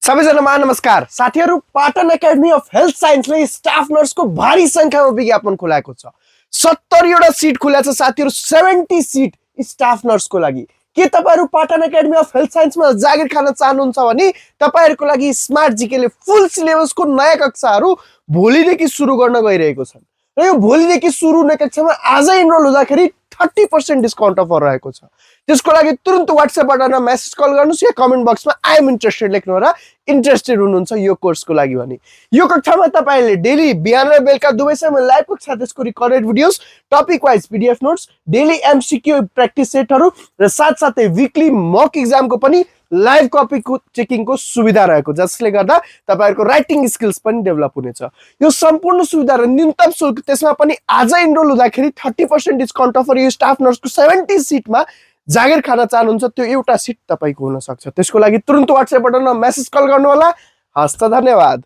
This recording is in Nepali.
सबैजनामा नमस्कार साथीहरु। पाटन एकाडेमी अफ हेल्थ साइन्सले स्टाफ नर्सको भारी संख्यामा विज्ञापन खुलाएको छ। 70 वटा सिट खुलेको छ साथीहरु। 70 सिट स्टाफ नर्सको लागि। के तपाईहरु पाटन एकाडेमी अफ हेल्थ साइन्समा जागिर खान चाहनुहुन्छ भने तपाईहरुको लागि स्मार्ट जीकेले फुल सिलेबसको नयाँ कक्षाहरु भोलिदेखि सुरु गर्न गइरहेको छ। र यो भोलिदेखि सुरु हुने कक्षामा आजै इनरोल हुँदाखेरि 30% डिस्काउन्ट अफर रहेको छ। त्यसको लागि तुरुन्त व्हाट्सएपबाट मेसेज कल गर्नुस् या कमेन्ट बक्समा आई एम इन्ट्रेस्टेड लेख्नु होला। इन्ट्रेस्टेड हुनुहुन्छ यो कोर्सको लागि भने। यो कक्षामा तपाईले डेली बिहान र बेलुका दुवै समय लाइभ कक्षा, त्यसको recorded videos, topic wise PDF notes, daily MCQ practice सेटहरु र साथसाथै वीकली मक एक्जामको पनि लाइभ कपी चेकिङको सुविधा रहेको, जसले गर्दा तपाईहरुको राइटिङ स्किल्स पनि डेभलप हुनेछ। यो सम्पूर्ण सुविधा र न्यूनतम शुल्क, त्यसमा पनि आज इनरोल हुँदाखेरि 30% डिस्काउन्ट अफर यो स्टाफ नर्सको 70 सिटमा जागिर खान चाहनुहुन्छ, त्यो एउटा सिट तपाईको हुन सक्छ। त्यसको लागि तुरुन्त व्हाट्सएपबाट मेसेज कल गर्नु होला। हस्त, धन्यवाद।